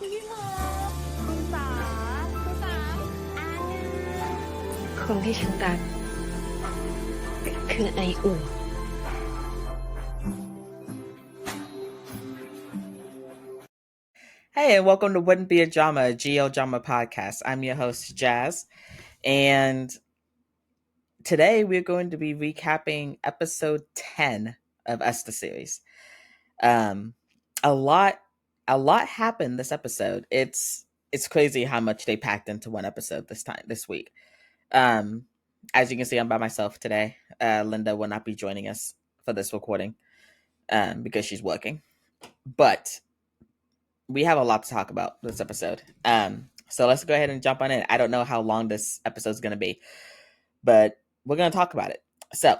พี่มอคุณสาคุณสาคนที่ฉันรักคือไออุ่น Hey, and welcome to Wouldn't Be a Drama, a GL Drama podcast. I'm your host, Jazz, and today we're going to be recapping episode 10 of Esther series. A lot happened this episode. It's crazy how much they packed into one episode this week. As you can see, I'm by myself today. Linda will not be joining us for this recording because she's working, but we have a lot to talk about this episode. So let's go ahead and jump on in. I don't know how long this episode is going to be, but we're going to talk about it. So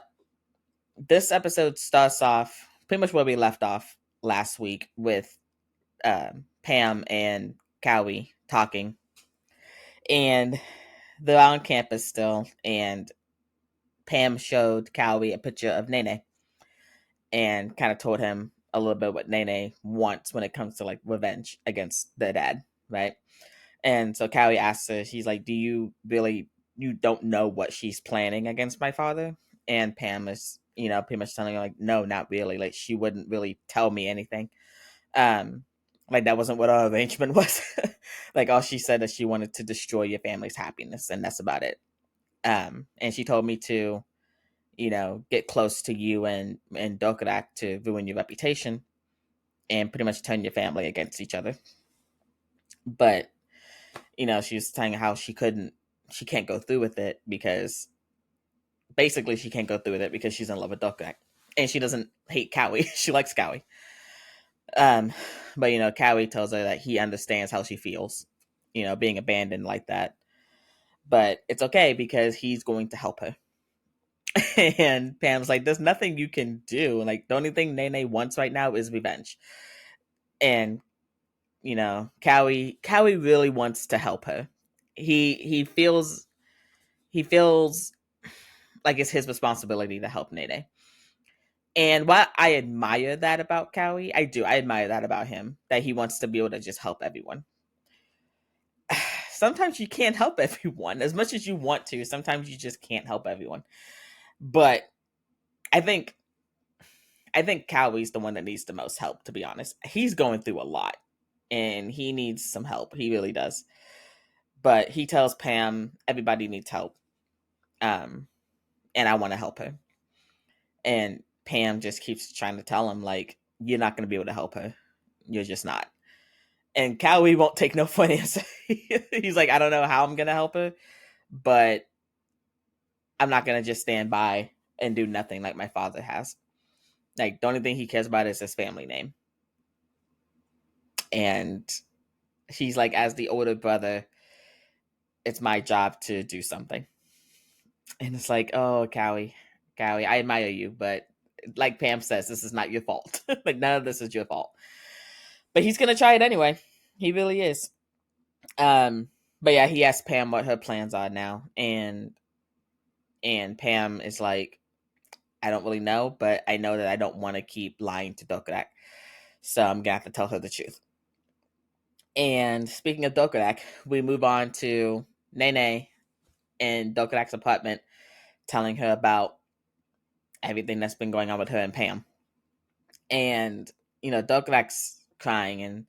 this episode starts off pretty much where we left off last week with Pam and Kawi talking, and they're on campus still, and Pam showed Kawi a picture of Nene and kind of told him a little bit what Nene wants when it comes to like revenge against their dad, right? And so Kawi asks her, she's like, do you really, you don't know what she's planning against my father? And Pam is, pretty much telling her like, no, not really. Like she wouldn't really tell me anything. Like that wasn't what our arrangement was. Like all she said is she wanted to destroy your family's happiness, and that's about it. And she told me to, get close to you and Dokrak to ruin your reputation and pretty much turn your family against each other. But, she was telling how she can't go through with it because basically she can't go through with it because she's in love with Dokrak. And she doesn't hate Kawi. She likes Kawi. But, Kawi tells her that he understands how she feels, being abandoned like that. But it's okay because he's going to help her. And Pam's like, there's nothing you can do. Like, the only thing Nene wants right now is revenge. And, Kawi really wants to help her. He feels like it's his responsibility to help Nene. And while I admire that about Kawi, I admire that about him, that he wants to be able to just help everyone. Sometimes you can't help everyone as much as you want to. Sometimes you just can't help everyone. But I think Kawi's the one that needs the most help, to be honest. He's going through a lot and he needs some help. He really does. But he tells Pam everybody needs help. And I want to help her. And Pam just keeps trying to tell him, like, you're not going to be able to help her. You're just not. And Kawi won't take no for an answer. He's like, I don't know how I'm going to help her, but I'm not going to just stand by and do nothing like my father has. Like, the only thing he cares about is his family name. And he's like, as the older brother, it's my job to do something. And it's like, oh, Kawi, I admire you, but like Pam says, this is not your fault. Like, none of this is your fault. But he's gonna try it anyway. He really is. But yeah, he asked Pam what her plans are now, and Pam is like, I don't really know, but I know that I don't want to keep lying to Dokrak, so I'm gonna have to tell her the truth. And speaking of Dokrak, we move on to Nene in Dokrak's apartment, telling her about everything that's been going on with her and Pam. And Dokrak's crying,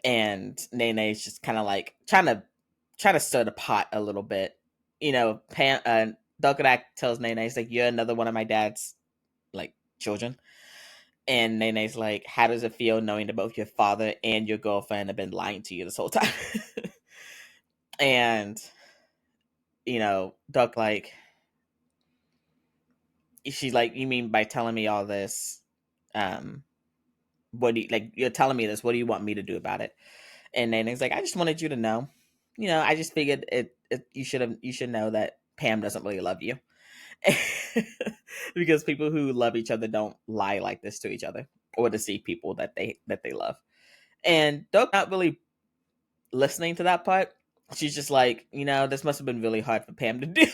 and Nene's just kind of like trying to stir the pot a little bit. Pam Dokrak tells Nene, he's like, you're another one of my dad's like children. And Nene's like, how does it feel knowing that both your father and your girlfriend have been lying to you this whole time? And Duck like, she's like, you mean by telling me all this, what do you, like, you're telling me this, what do you want me to do about it? And Nene's like, I just wanted you to know. I just figured you should know that Pam doesn't really love you. Because people who love each other don't lie like this to each other or deceive people that they love. And Doug not really listening to that part. She's just like, this must have been really hard for Pam to do.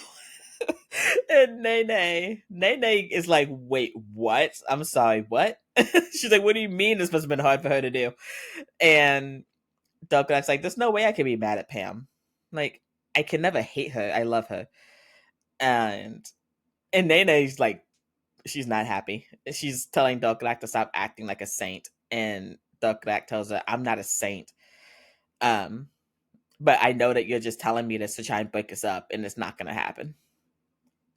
And Nene is like, wait, what? I'm sorry, what? She's like, what do you mean this must have been hard for her to do? And Dokrak's like, there's no way I can be mad at Pam. Like, I can never hate her. I love her. And Nene's like, she's not happy. She's telling Dokrak to stop acting like a saint. And Dokrak tells her, I'm not a saint. But I know that you're just telling me this to try and break us up, and it's not going to happen.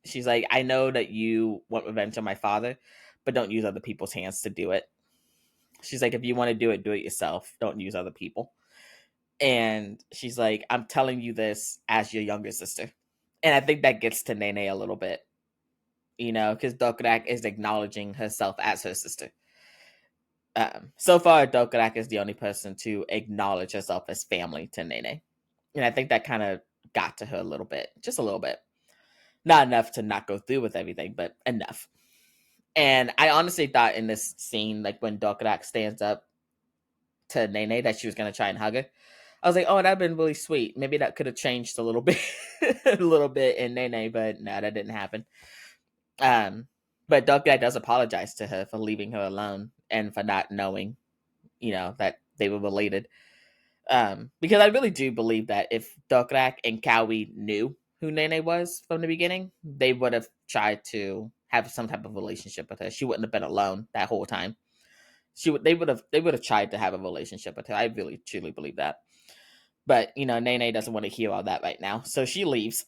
She's like, I know that you want revenge on my father, but don't use other people's hands to do it. She's like, if you want to do it yourself. Don't use other people. And she's like, I'm telling you this as your younger sister. And I think that gets to Nene a little bit, because Dokrak is acknowledging herself as her sister. So far, Dokrak is the only person to acknowledge herself as family to Nene. And I think that kind of got to her a little bit, just a little bit. Not enough to not go through with everything, but enough. And I honestly thought in this scene, like when Dokrak stands up to Nene, that she was going to try and hug her. I was like, oh, that'd been really sweet. Maybe that could have changed a little bit, in Nene, but no, that didn't happen. But Dokrak does apologize to her for leaving her alone and for not knowing, that they were related. Because I really do believe that if Dokrak and Kawi knew who Nene was from the beginning, they would have tried to have some type of relationship with her. She wouldn't have been alone that whole time. They would have tried to have a relationship with her. I really truly believe that. But Nene doesn't want to hear all that right now, so she leaves.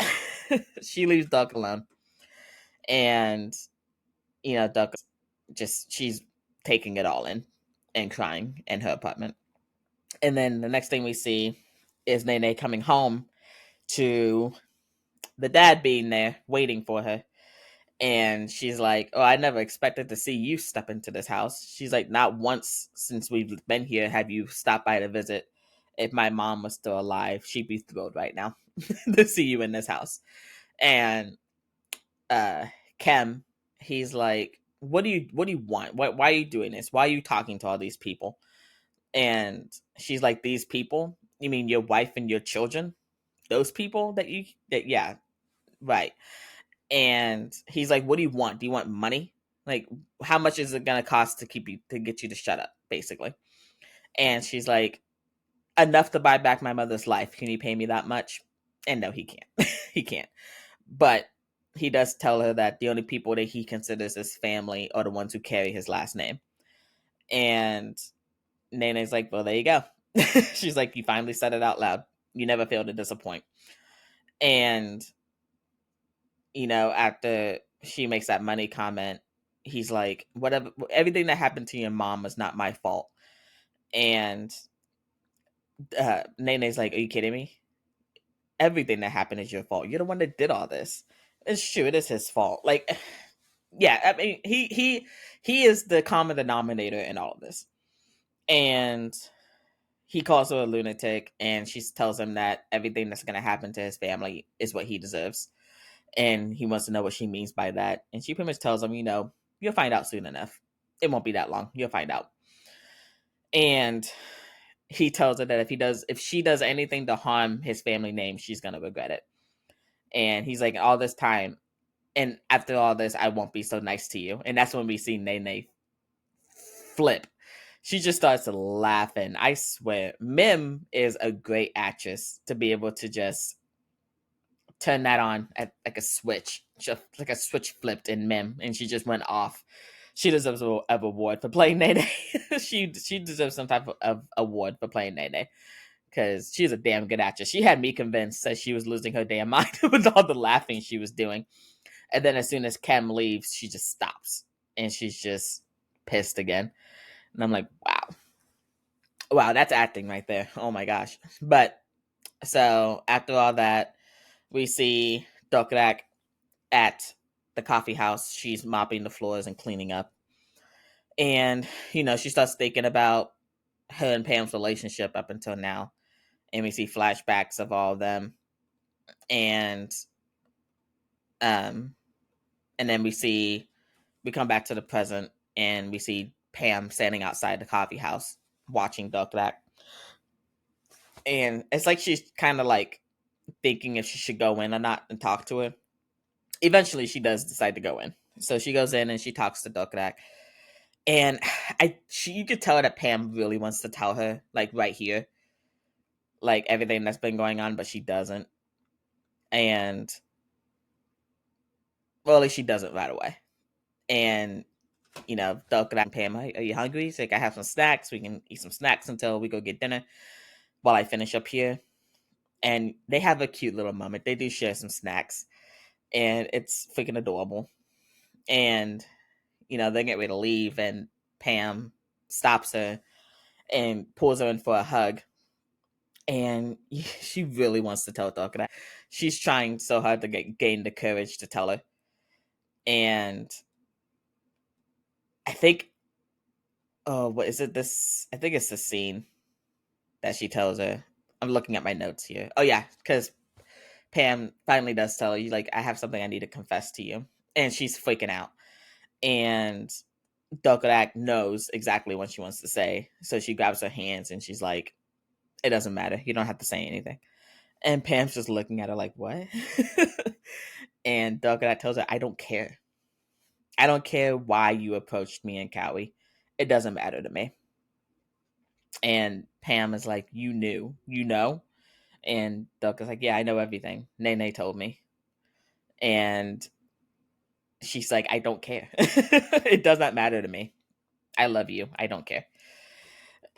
She leaves Duck alone, and Duck she's taking it all in and crying in her apartment. And then the next thing we see is Nene coming home to the dad being there waiting for her. And she's like, oh, I never expected to see you step into this house. She's like, not once since we've been here have you stopped by to visit. If my mom was still alive, she'd be thrilled right now to see you in this house. And Kem, he's like, what do you want? Why are you doing this? Why are you talking to all these people? And she's like, these people? You mean your wife and your children? Those people yeah, right. And he's like, what do you want? Do you want money? Like, how much is it gonna cost to get you to shut up, basically? And she's like, enough to buy back my mother's life. Can you pay me that much? And no, he can't. He can't. But he does tell her that the only people that he considers his family are the ones who carry his last name. And Nene's like, well, there you go. She's like, you finally said it out loud. You never fail to disappoint. And, after she makes that money comment, he's like, whatever, everything that happened to your mom was not my fault. And Nene's like, are you kidding me? Everything that happened is your fault. You're the one that did all this. It's true, it is his fault. Like, yeah, I mean, he is the common denominator in all of this. And he calls her a lunatic, and she tells him that everything that's going to happen to his family is what he deserves. And he wants to know what she means by that. And she pretty much tells him, you'll find out soon enough. It won't be that long. You'll find out. And he tells her that if she does anything to harm his family name, she's going to regret it. And he's like, all this time, and after all this, I won't be so nice to you. And that's when we see Nene flip. She just starts laughing. I swear, Mim is a great actress to be able to just turn that on at like a switch. Just like a switch flipped in Mim, and she just went off. She deserves an award for playing Nene. she deserves some type of award for playing Nene, because she's a damn good actress. She had me convinced that she was losing her damn mind with all the laughing she was doing. And then as soon as Kem leaves, she just stops. And she's just pissed again. And I'm like, wow. Wow, that's acting right there. Oh my gosh. But, so, after all that, we see Dokrak at the coffee house. She's mopping the floors and cleaning up. And, she starts thinking about her and Pam's relationship up until now. And we see flashbacks of all of them. And then we come back to the present, and we see Pam standing outside the coffee house watching Dokrak. And it's like she's kind of like thinking if she should go in or not and talk to her. Eventually, she does decide to go in. So she goes in and she talks to Dokrak. And you could tell that Pam really wants to tell her, like, right here. like everything that's been going on, but she doesn't. And well, at least she doesn't right away. And Dokrak and Pam, are you hungry? He's like, I have some snacks. We can eat some snacks until we go get dinner while I finish up here. And they have a cute little moment. They do share some snacks, and it's freaking adorable. And they get ready to leave, and Pam stops her and pulls her in for a hug. And she really wants to tell Dokrak. She's trying so hard to gain the courage to tell her. And I think, oh, what is it? I think it's the scene that she tells her. I'm looking at my notes here. Oh yeah, because Pam finally does tell her, like, I have something I need to confess to you. And she's freaking out. And Dokrak knows exactly what she wants to say. So she grabs her hands and she's like, it doesn't matter. You don't have to say anything. And Pam's just looking at her like, what? And Dokrak tells her, I don't care. I don't care why you approached me and Kawi. It doesn't matter to me. And Pam is like, you knew. You know? And Dokrak's like, yeah, I know everything. Nene told me. And she's like, I don't care. It does not matter to me. I love you. I don't care.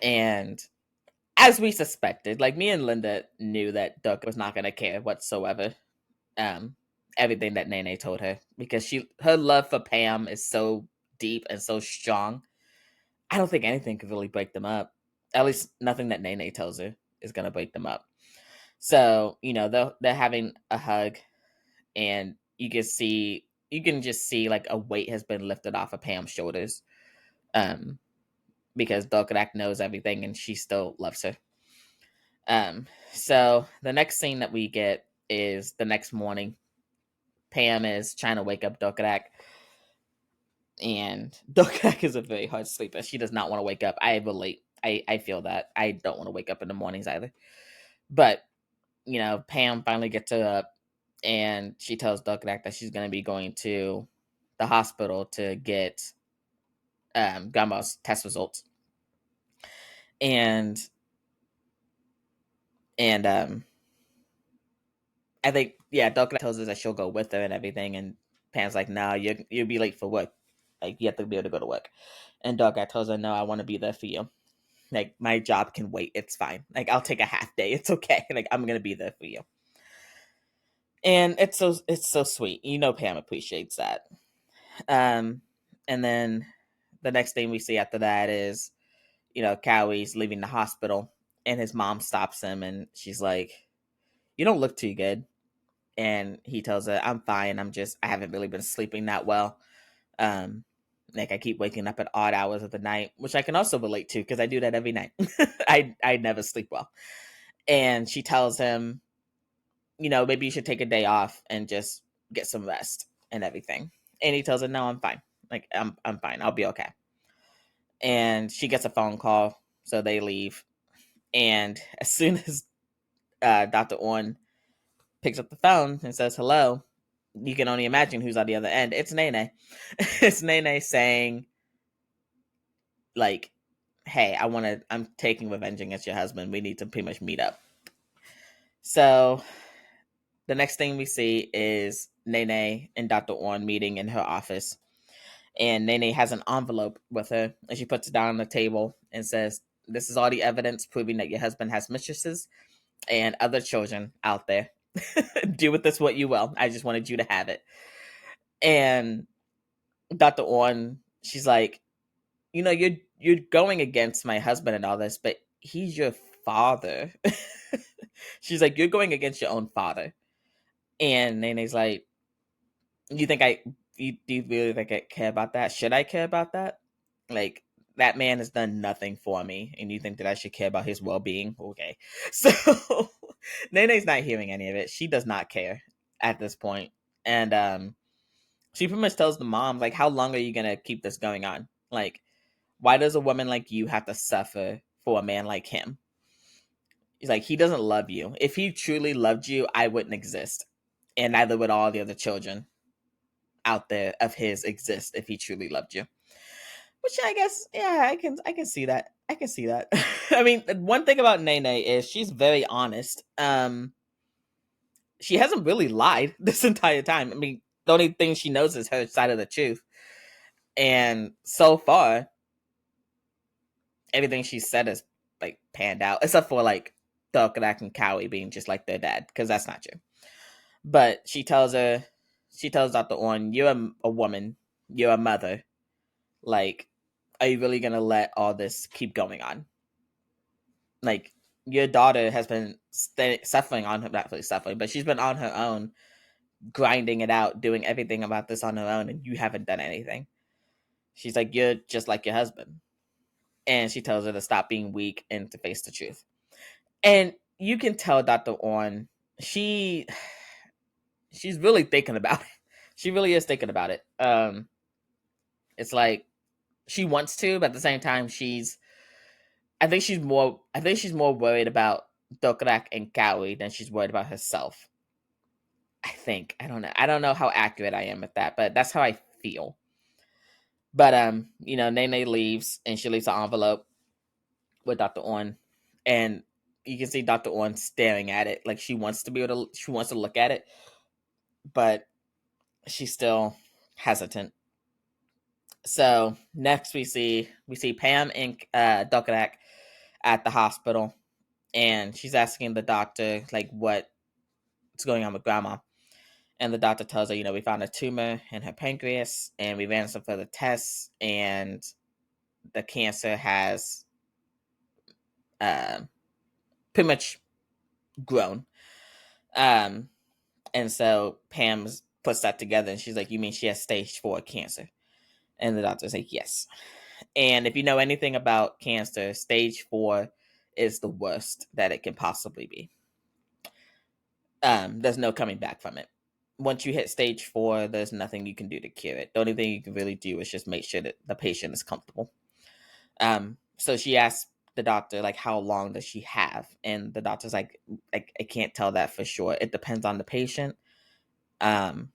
And as we suspected, like, me and Linda knew that Duck was not going to care whatsoever. Everything that Nene told her, because her love for Pam is so deep and so strong. I don't think anything could really break them up. At least nothing that Nene tells her is going to break them up. So, they're having a hug, and you can just see like a weight has been lifted off of Pam's shoulders. Because Dokrak knows everything and she still loves her. So the next scene that we get is the next morning. Pam is trying to wake up Dokrak, and Dokrak is a very hard sleeper. She does not want to wake up. I relate. I feel that. I don't want to wake up in the mornings either. But, Pam finally gets her up, and she tells Dokrak that she's going to be going to the hospital to get Grandma's test results. And I think, yeah, Dokrak tells us that she'll go with her and everything, and Pam's like, "No, you'll be late for work. Like, you have to be able to go to work." And Dokrak tells her, "No, I want to be there for you. Like, my job can wait. It's fine. Like, I'll take a half day. It's okay. Like, I'm gonna be there for you." And it's so sweet. Pam appreciates that. And then the next thing we see after that is, Kawi's leaving the hospital, and his mom stops him, and she's like, "You don't look too good." And he tells her, I'm fine. I haven't really been sleeping that well. Like, I keep waking up at odd hours of the night, which I can also relate to because I do that every night. I never sleep well. And she tells him, maybe you should take a day off and just get some rest and everything. And he tells her, no, I'm fine. Like, I'm fine. I'll be okay. And she gets a phone call, so they leave. And as soon as Dr. Orn picks up the phone and says hello, you can only imagine who's on the other end. It's Nene. It's Nene saying, like, hey, I'm taking revenge against your husband. We need to pretty much meet up. So the next thing we see is Nene and Dr. Orn meeting in her office. And Nene has an envelope with her, and she puts it down on the table and says, this is all the evidence proving that your husband has mistresses and other children out there. Do with this what you will. I just wanted you to have it. And Dr. Orn, she's like, you're going against my husband and all this, but he's your father. She's like, you're going against your own father. And Nene's like, do you really think I care about that? Should I care about that? Like, that man has done nothing for me, and you think that I should care about his well-being? Okay. So Nene's not hearing any of it. She does not care at this point. And she pretty much tells the mom, like, how long are you gonna keep this going on? Like, why does a woman like you have to suffer for a man like him? He's like, he doesn't love you. If he truly loved you, I wouldn't exist. And neither would all the other children out there of his exist if he truly loved you. Which I guess, yeah, I can see that. I can see that. I mean, one thing about Nene is she's very honest. She hasn't really lied this entire time. I mean, the only thing she knows is her side of the truth. And so far, everything she said is like panned out, except for like Dokrak and Kawi being just like their dad, because that's not true. But she tells Dr. Orn, you're a woman, you're a mother. Like, are you really gonna let all this keep going on? Like, your daughter has been suffering on her, not really suffering, but she's been on her own, grinding it out, doing everything about this on her own, and you haven't done anything. She's like, you're just like your husband. And she tells her to stop being weak and to face the truth. And you can tell Dr. Orn, she's really thinking about it. She really is thinking about it. It's like she wants to, but at the same time, I think she's more worried about Dokrak and Kawi than she's worried about herself. I think. I don't know how accurate I am with that, but that's how I feel. But Nene leaves and she leaves an envelope with Dr. Orn, and you can see Dr. Orn staring at it like she wants to look at it, but she's still hesitant. So next we see Pam and Dokrak at the hospital, and she's asking the doctor like what's going on with Grandma. And the doctor tells her, we found a tumor in her pancreas, and we ran some further tests, and the cancer has pretty much grown. And so Pam puts that together, and she's like, you mean she has stage 4 cancer? And the doctor's like, yes. And if you know anything about cancer, stage 4 is the worst that it can possibly be. There's no coming back from it. Once you hit stage 4, there's nothing you can do to cure it. The only thing you can really do is just make sure that the patient is comfortable. So she asks the doctor, like, how long does she have? And the doctor's like, I can't tell that for sure. It depends on the patient. And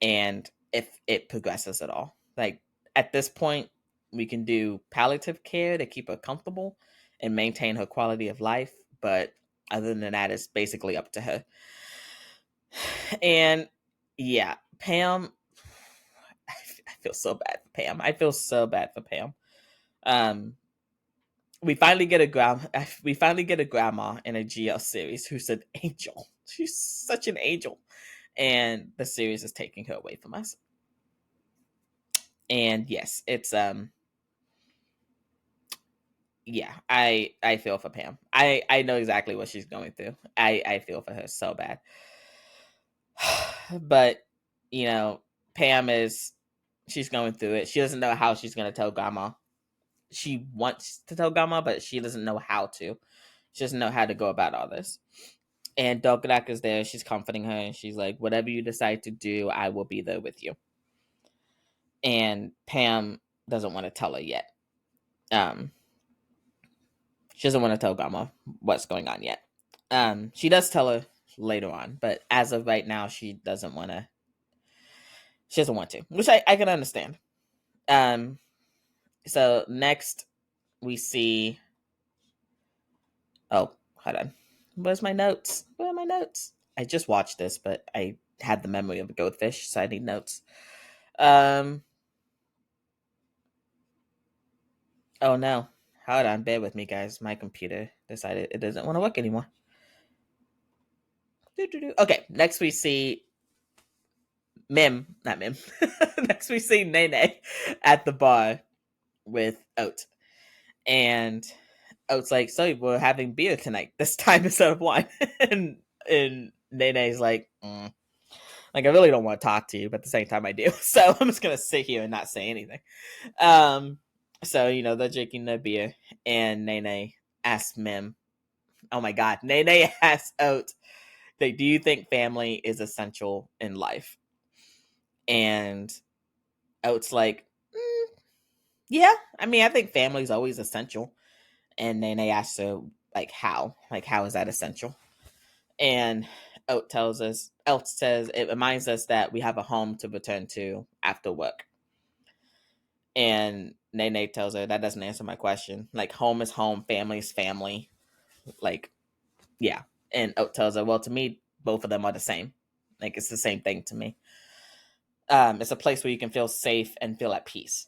if it progresses at all. Like, at this point, we can do palliative care to keep her comfortable and maintain her quality of life. But other than that, it's basically up to her. And yeah, Pam, I feel so bad for Pam. I feel so bad for Pam. We finally get a grandma in a GL series who's an angel. She's such an angel, and the series is taking her away from us. And yes, it's yeah, I feel for Pam. I know exactly what she's going through. I feel for her so bad. But Pam she's going through it. She doesn't know how she's going to tell Grandma. She wants to tell Grandma, but she doesn't know how to. She doesn't know how to go about all this. And Dokrak is there. She's comforting her, and she's like, whatever you decide to do, I will be there with you. And Pam doesn't want to tell her yet. She doesn't want to tell Grandma what's going on yet. She does tell her later on, but as of right now, she doesn't want to. She doesn't want to, which I can understand. So next we see. Oh, hold on. Where's my notes? Where are my notes? I just watched this, but I had the memory of a goldfish, so I need notes. Oh no. Hold on, bear with me, guys. My computer decided it doesn't want to work anymore. Okay, next we see not Mim. Next we see Nene at the bar with Oat. And Oat's like, so we're having beer tonight, this time instead of wine. and Nene's like, like, I really don't want to talk to you, but at the same time I do. So I'm just going to sit here and not say anything. So, they're drinking their beer, and Nene asks Mim, oh my God, Nene asks Oat, like, do you think family is essential in life? And Oat's like, yeah, I mean, I think family is always essential. And Nene asks her, like, how? Like, how is that essential? And Oat says it reminds us that we have a home to return to after work. And Nene tells her that doesn't answer my question. Like, home is home, family is family. Like, yeah. And Oat tells her, well, to me, both of them are the same. Like, it's the same thing to me. It's a place where you can feel safe and feel at peace.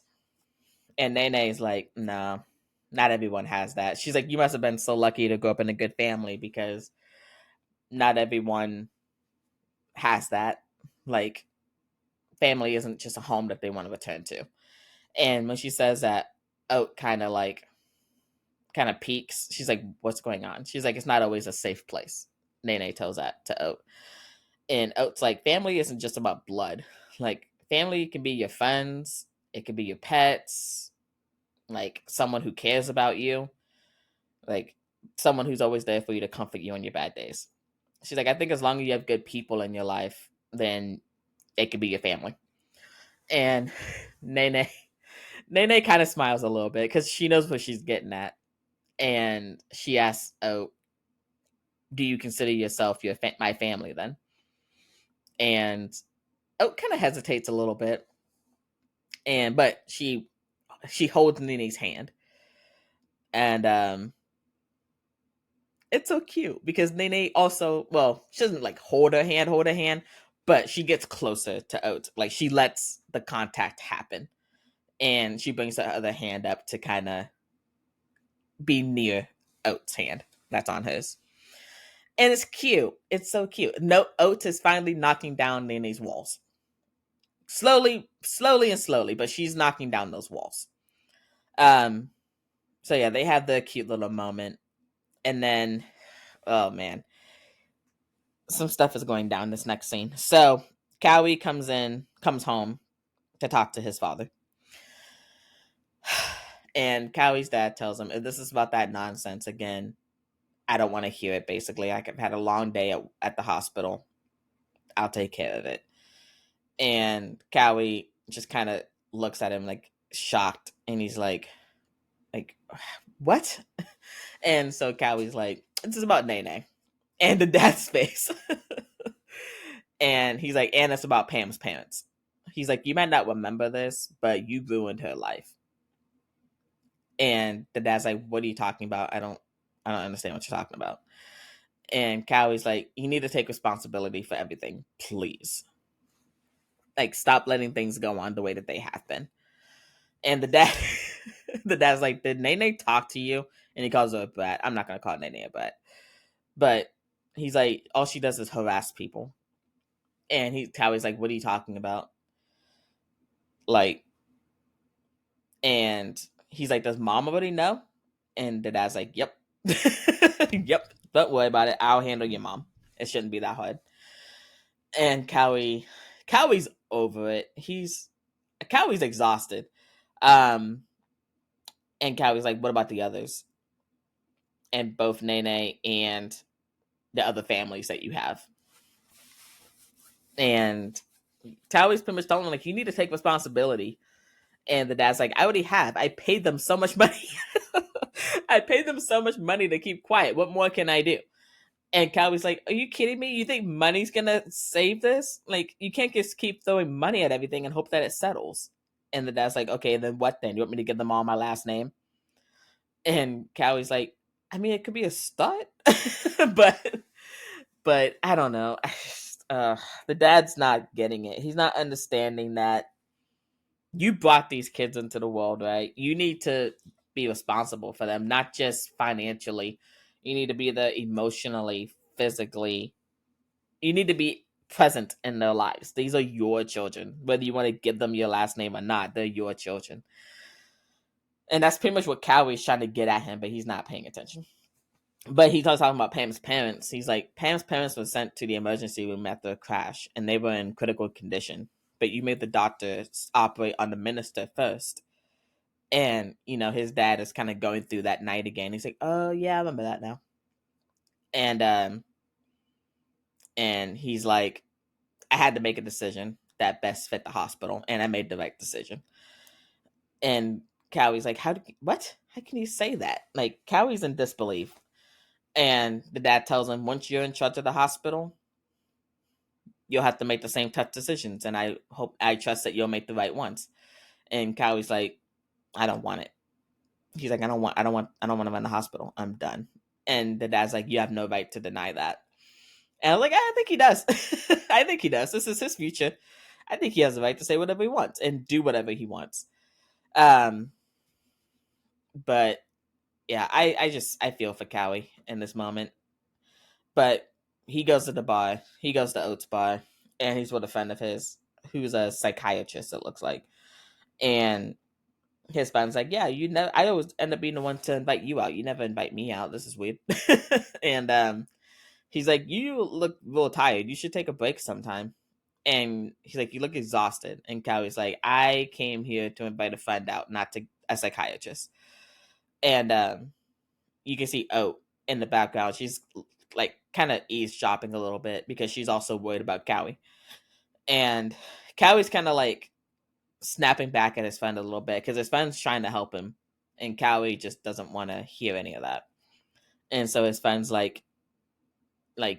And Nene's like, no, not everyone has that. She's like, you must have been so lucky to grow up in a good family because not everyone has that. Like, family isn't just a home that they want to return to. And when she says that, Oat kind of peaks. She's like, what's going on? She's like, it's not always a safe place. Nene tells that to Oat. And Oat's like, family isn't just about blood. Like, family can be your friends, it can be your pets, like someone who cares about you, like someone who's always there for you to comfort you on your bad days. She's like, I think as long as you have good people in your life, then it could be your family. And Nene kind of smiles a little bit because she knows what she's getting at. And she asks, oh, do you consider yourself my family then? And Oat kind of hesitates a little bit. But she holds Nene's hand. And it's so cute because Nene also, well, she doesn't like hold her hand, but she gets closer to Oat. Like, she lets the contact happen. And she brings her other hand up to kind of be near Oat's hand that's on hers. And it's cute. It's so cute. No, Oat is finally knocking down Nene's walls. Slowly, but she's knocking down those walls. So yeah, they have the cute little moment. And then, oh man, some stuff is going down this next scene. So Kawi comes home to talk to his father. And Kawi's dad tells him, if this is about that nonsense again, I don't want to hear it, basically. I've had a long day at the hospital. I'll take care of it. And Kawi just kind of looks at him like shocked. And he's like, what? And so Kawi's like, this is about Nene. And the dad's face. And he's like, and it's about Pam's parents. He's like, you might not remember this, but you ruined her life. And the dad's like, what are you talking about? I don't understand what you're talking about. And Kawi's like, you need to take responsibility for everything, please. Like, stop letting things go on the way that they have been. And the dad's like, did Nene talk to you? And he calls her a brat. I'm not going to call Nene a brat. But he's like, all she does is harass people. And Kawi's like, what are you talking about? Like, and he's like, does mom already know? And the dad's like, yep. Yep. Don't worry about it. I'll handle your mom. It shouldn't be that hard. And Kawi's over it. Kawi's exhausted. And Kawi's like, what about the others? And both Nene and the other families that you have. And Kawi's pretty much telling him, like, you need to take responsibility. And the dad's like, I already have. I paid them so much money. I paid them so much money to keep quiet. What more can I do? And Kawi's like, are you kidding me? You think money's gonna save this? Like, you can't just keep throwing money at everything and hope that it settles. And the dad's like, okay, then what then? You want me to give them all my last name? And Kawi's like, I mean, it could be a start. but I don't know. The dad's not getting it. He's not understanding that you brought these kids into the world, right? You need to be responsible for them, not just financially. You need to be there emotionally, physically. You need to be present in their lives. These are your children. Whether you want to give them your last name or not, they're your children. And that's pretty much what Kawi's trying to get at him, but he's not paying attention. But he starts talking about Pam's parents. He's like, Pam's parents were sent to the emergency room after a crash, and they were in critical condition. But you made the doctors operate on the minister first. And, his dad is kind of going through that night again. He's like, oh, yeah, I remember that now. And he's like, I had to make a decision that best fit the hospital, and I made the right decision. And Kawi's like, what? How can you say that? Like, Kawi's in disbelief. And the dad tells him, once you're in charge of the hospital, you'll have to make the same tough decisions. And I trust that you'll make the right ones. And Kawi's like, I don't want it. He's like, I don't want him in the hospital. I'm done. And the dad's like, you have no right to deny that. And I'm like, I think he does. I think he does. This is his future. I think he has the right to say whatever he wants and do whatever he wants. But yeah, I feel for Kawi in this moment. But he goes to the bar. He goes to Oates bar, and he's with a friend of his who's a psychiatrist. It looks like, and his friend's like, "Yeah, you know, I always end up being the one to invite you out. You never invite me out. This is weird." And he's like, "You look real tired. You should take a break sometime." And he's like, "You look exhausted." And Kawi's like, "I came here to invite a friend out, not to a psychiatrist." And you can see Oat in the background. She's like kind of eavesdropping a little bit because she's also worried about Kawi. And Kawi's kind of like snapping back at his friend a little bit because his friend's trying to help him, and Kawi just doesn't want to hear any of that. And so his friend's like,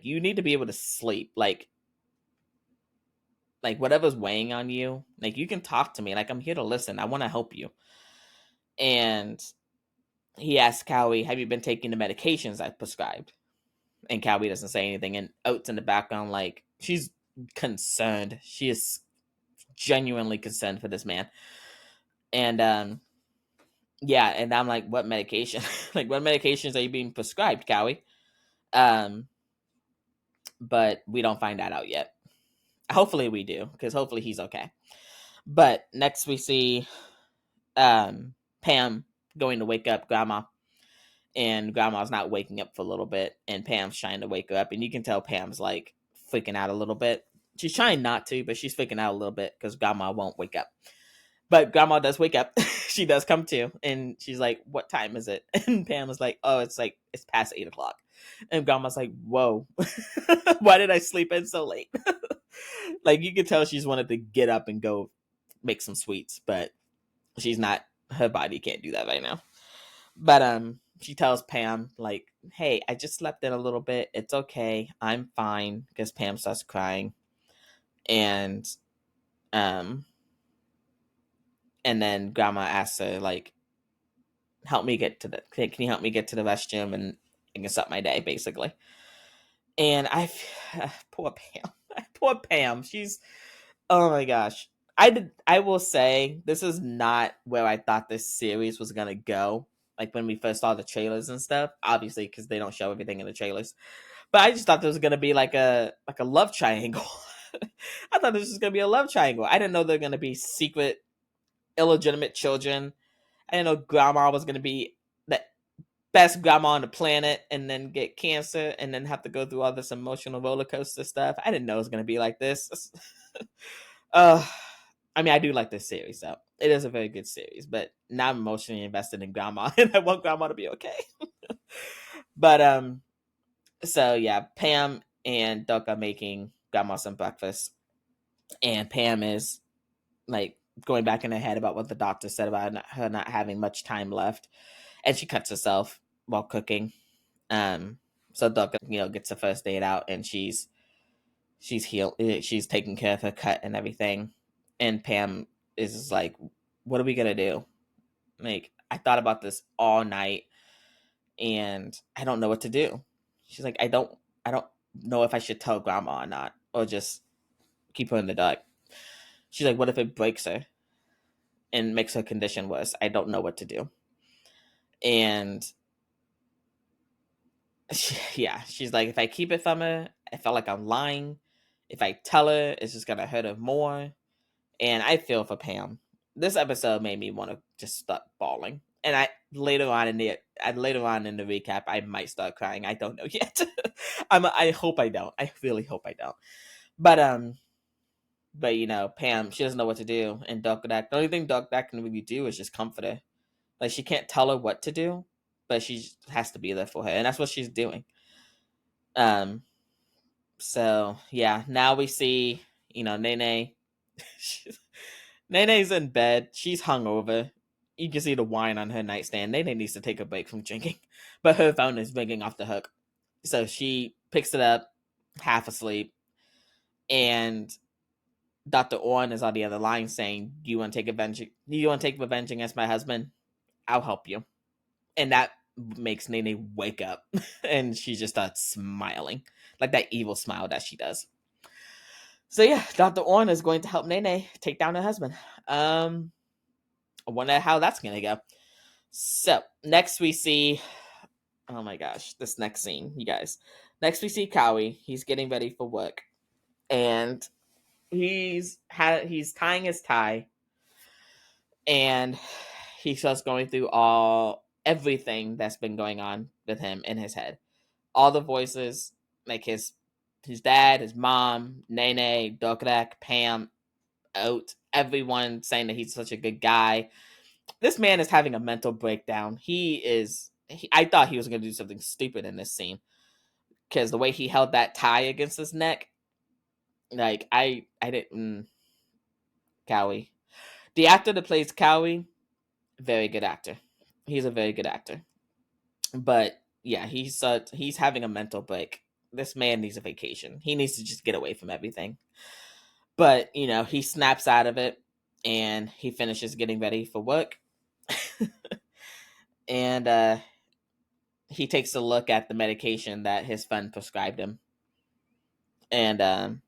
you need to be able to sleep, like whatever's weighing on you, like you can talk to me, like I'm here to listen. I want to help you. And he asks Kawi, "Have you been taking the medications I prescribed?" And Kawi doesn't say anything. And Oates in the background, like she's concerned. She is genuinely concerned for this man. And yeah, and I'm like, what medication? Like, what medications are you being prescribed, Kawi? But we don't find that out yet. Hopefully we do, because hopefully he's okay. But next we see Pam going to wake up Grandma, and Grandma's not waking up for a little bit, and Pam's trying to wake her up, and you can tell Pam's like freaking out a little bit. She's trying not to, but she's freaking out a little bit because Grandma won't wake up. But Grandma does wake up. She does come to, and she's like, "What time is it?" And Pam is like, "Oh, it's past 8:00." And Grandma's like, "Whoa, why did I sleep in so late?" Like you can tell she's wanted to get up and go make some sweets, but she's not. Her body can't do that right now. But she tells Pam like, "Hey, I just slept in a little bit. It's okay. I'm fine." Because Pam starts crying, and um, and then Grandma asks her like, "Help me get to the. Can you help me get to the restroom and I can start my day, basically." And poor Pam, poor Pam. She's oh my gosh. I will say this is not where I thought this series was gonna go. Like when we first saw the trailers and stuff, obviously because they don't show everything in the trailers. But I just thought this was gonna be like a love triangle. I thought this was gonna be a love triangle. I didn't know they're gonna be secret, illegitimate children. I didn't know Grandma was gonna be the best grandma on the planet and then get cancer and then have to go through all this emotional roller coaster stuff. I didn't know it was gonna be like this. uh I mean, I do like this series, though. It is a very good series, but now I'm emotionally invested in Grandma, and I want Grandma to be okay. But so yeah, Pam and Duck are making Grandma some breakfast, and Pam is like going back in her head about what the doctor said about her not having much time left, and she cuts herself while cooking. So Duck, gets the first aid out, and she's healed. She's taking care of her cut and everything, and Pam is like, "What are we gonna do?" Like, I thought about this all night and I don't know what to do. She's like, I don't know if I should tell Grandma or not, or just keep her in the dark. She's like, what if it breaks her and makes her condition worse? I don't know what to do. And yeah, she's like, if I keep it from her, I feel like I'm lying. If I tell her, it's just gonna hurt her more. And I feel for Pam. This episode made me want to just start bawling. And later on in the recap, I might start crying. I don't know yet. I hope I don't. I really hope I don't. But Pam, she doesn't know what to do. And Dokrak, the only thing Dokrak can really do is just comfort her. Like she can't tell her what to do, but she has to be there for her, and that's what she's doing. So yeah, now we see Nene. Nene's in bed. She's hungover. You can see the wine on her nightstand. Nene needs to take a break from drinking, but her phone is ringing off the hook. So she picks it up, half asleep, and Dr. Orn is on the other line saying, "Do you want to take revenge against my husband? I'll help you." And that makes Nene wake up and she just starts smiling, like that evil smile that she does. So yeah, Dr. Orn is going to help Nene take down her husband. I wonder how that's gonna go. So next we see, oh my gosh, this next scene, you guys. Next we see Kawi. He's getting ready for work, and he's tying his tie, and he starts going through everything that's been going on with him in his head. All the voices, like his dad, his mom, Nene, Dokrak, Pam, Oat, everyone saying that he's such a good guy. This man is having a mental breakdown. I thought he was going to do something stupid in this scene, because the way he held that tie against his neck, like I didn't. Kawi, the actor that plays Kawi, very good actor. He's a very good actor. But yeah, he's having a mental break. This man needs a vacation. He needs to just get away from everything. But he snaps out of it, and he finishes getting ready for work. And he takes a look at the medication that his friend prescribed him, and I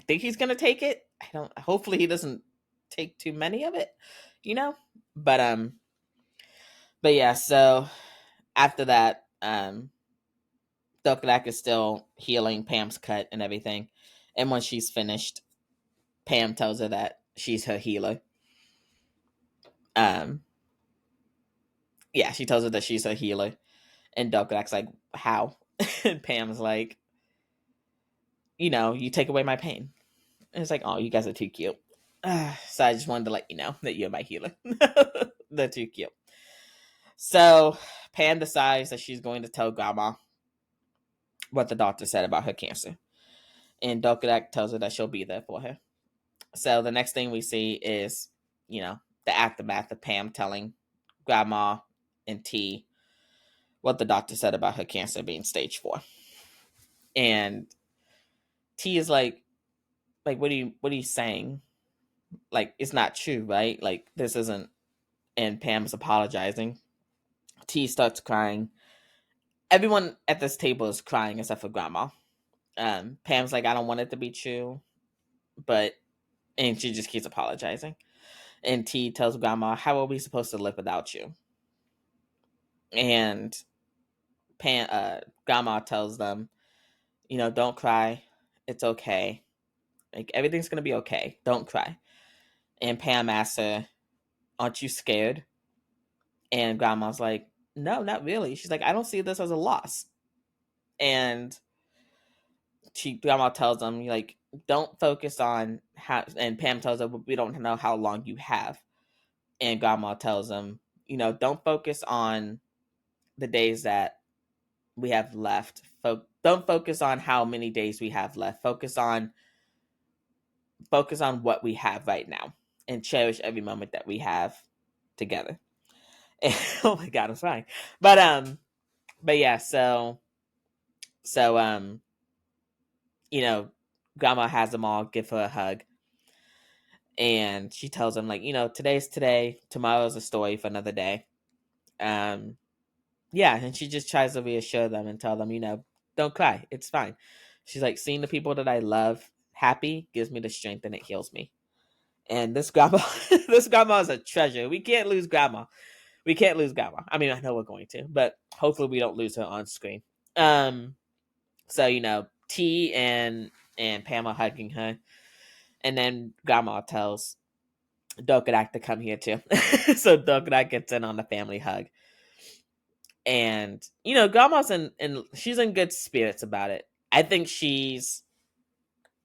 think he's gonna take it. Hopefully he doesn't take too many of it, But yeah. So after that, Dokrak is still healing Pam's cut and everything, and when she's finished, Pam tells her that she's her healer. Yeah, she tells her that she's her healer. And Dokrak's like, how? And Pam's like, you take away my pain. And it's like, oh, you guys are too cute. So I just wanted to let you know that you're my healer. They're too cute. So Pam decides that she's going to tell Grandma what the doctor said about her cancer. And Dokrak tells her that she'll be there for her. So the next thing we see is, the aftermath of Pam telling Grandma and T what the doctor said about her cancer being stage 4. And T is like, what are you saying? Like, it's not true, right? Like, this isn't. And Pam's apologizing. T starts crying. Everyone at this table is crying except for Grandma. Pam's like, I don't want it to be true, and she just keeps apologizing. And T tells Grandma, how are we supposed to live without you? And Grandma tells them, don't cry. It's okay. Like, everything's going to be okay. Don't cry. And Pam asks her, aren't you scared? And Grandma's like, no, not really. She's like, I don't see this as a loss. And Grandma tells them, like, don't focus on how, and Pam tells her, we don't know how long you have. And Grandma tells them, don't focus on the days that we have left. Don't focus on how many days we have left. Focus on what we have right now, and cherish every moment that we have together. And, oh my God, I'm sorry. But yeah, so Grandma has them all give her a hug, and she tells them, like, today's today, tomorrow's a story for another day. Yeah, and she just tries to reassure them and tell them, don't cry, it's fine. She's like, seeing the people that I love happy gives me the strength and it heals me. And this grandma this grandma is a treasure. We can't lose grandma. I mean, I know we're going to, but hopefully we don't lose her on screen. So T and Pam are hugging her, and then Grandma tells Dokrak to come here too. So Dokrak gets in on the family hug, and Grandma's she's in good spirits about it. I think she's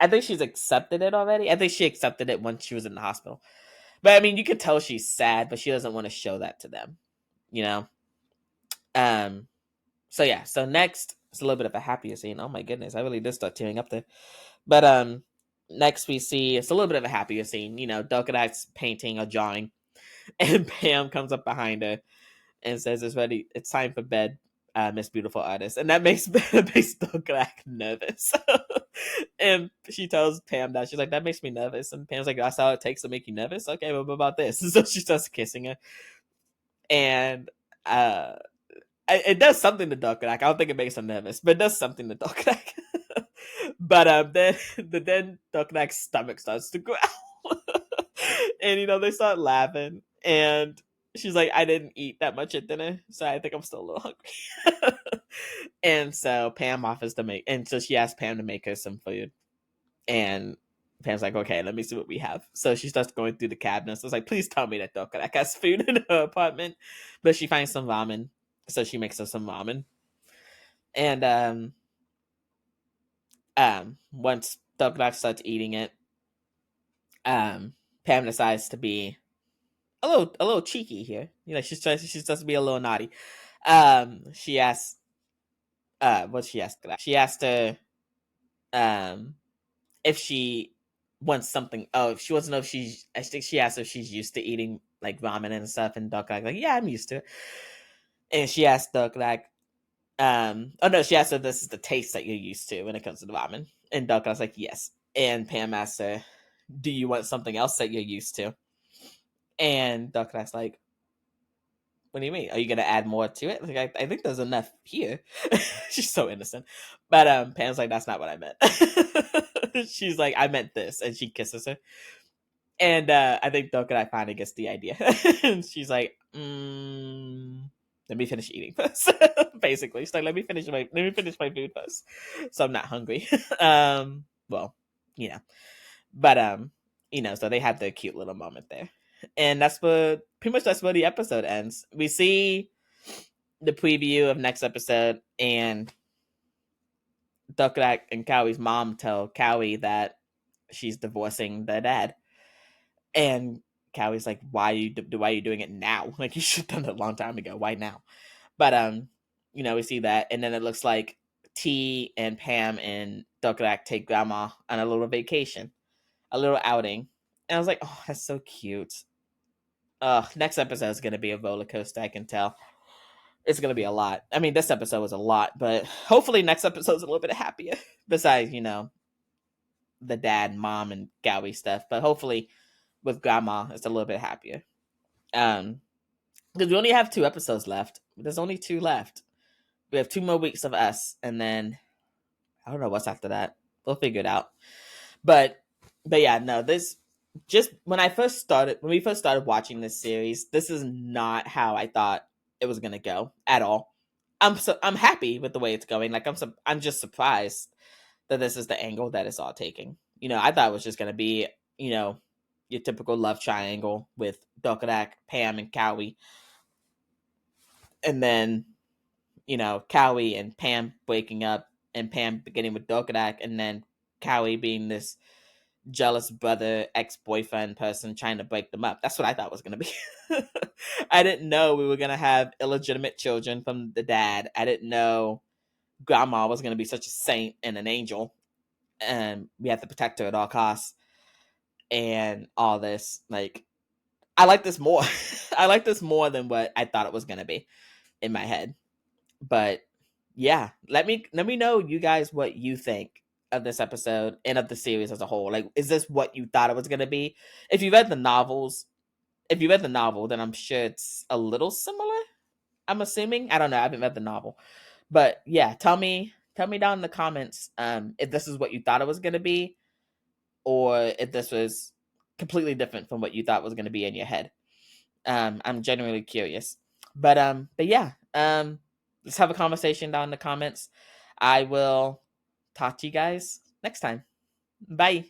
accepted it already. I think she accepted it when she was in the hospital. But I mean, you can tell she's sad, but she doesn't want to show that to them. So yeah. So next, it's a little bit of a happier scene. Oh my goodness, I really did start tearing up there. But next we see it's a little bit of a happier scene. Dokrak's painting or drawing, and Pam comes up behind her and says, "It's ready. It's time for bed." Miss Beautiful Artist, and that makes Dokrak nervous. And she tells Pam that she's like, that makes me nervous, and Pam's like, that's how it takes to make you nervous. Okay, well, what about this? So she starts kissing her, and it does something to Dokrak. I don't think it makes her nervous, but it does something to Dokrak. But then Dokrak's stomach starts to growl, and they start laughing, and she's like, I didn't eat that much at dinner, so I think I'm still a little hungry. And so Pam offers to make, and so she asks Pam to make her some food, and Pam's like, okay, let me see what we have. So she starts going through the cabinets. I was like, please tell me that Dokrak has food in her apartment, but she finds some ramen, so she makes her some ramen, and once Dokrak starts eating it, Pam decides to be a little cheeky here. She starts to be a little naughty. She asks, what she asked? She asked her, if she wants something. Oh, she wants to know if she's. I think she asked if she's used to eating like ramen and stuff, and Dokrak like, yeah, I'm used to it. And she asked Dokrak, oh no, she asked if this is the taste that you're used to when it comes to the ramen, and Dokrak's like, yes. And Pam asked her, do you want something else that you're used to? And Dokrak's like, what do you mean? Are you gonna add more to it? Like, I think there's enough here. She's so innocent. But Pam's like, that's not what I meant. She's like, I meant this, and she kisses her. And I think Dokrak finally gets the idea. And she's like, let me finish eating first. Basically, she's like, let me finish my food first, so I'm not hungry. Well, but so they have their cute little moment there, and that's where the episode ends. We see the preview of next episode, and Dokrak and Kawi's mom tell Kawi that she's divorcing their dad, and Kawi's like, why are you doing it now? Like, you should have done it a long time ago. Why now? But we see that, and then it looks like T and Pam and Dokrak take Grandma on a little vacation, a little outing, and I was like, oh, that's so cute. Next episode is gonna be a roller coaster. I can tell. It's gonna be a lot. I mean, this episode was a lot, but hopefully next episode's a little bit happier. Besides, the dad, mom, and Kawi stuff, but hopefully with Grandma, it's a little bit happier. Because we only have 2 episodes left. There's only 2 left. We have 2 more weeks of us, and then I don't know what's after that. We'll figure it out. But yeah, no, this just when we first started watching this series, this is not how I thought it was gonna go at all. I'm happy with the way it's going. Like, I'm just surprised that this is the angle that it's all taking. I thought it was just gonna be, your typical love triangle with Dokrak, Pam, and Kawi. And then, Kawi and Pam breaking up, and Pam getting with Dokrak, and then Kawi being this jealous brother, ex-boyfriend person trying to break them up. That's what I thought was going to be. I didn't know we were going to have illegitimate children from the dad. I didn't know Grandma was going to be such a saint and an angel, and we had to protect her at all costs. And all this, like, I like this more. I like this more than what I thought it was going to be in my head. But yeah, let me know, you guys, what you think of this episode and of the series as a whole. Like, is this what you thought it was going to be? If you read the novel, then I'm sure it's a little similar. I'm assuming. I don't know. I haven't read the novel. But yeah, tell me down in the comments if this is what you thought it was going to be, or if this was completely different from what you thought was going to be in your head. I'm genuinely curious. But yeah, let's have a conversation down in the comments. I will talk to you guys next time. Bye.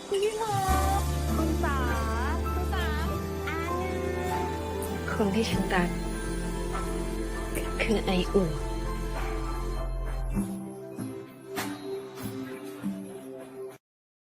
พี่เลิฟคุณสาคนที่ฉันรักคือไออุ่น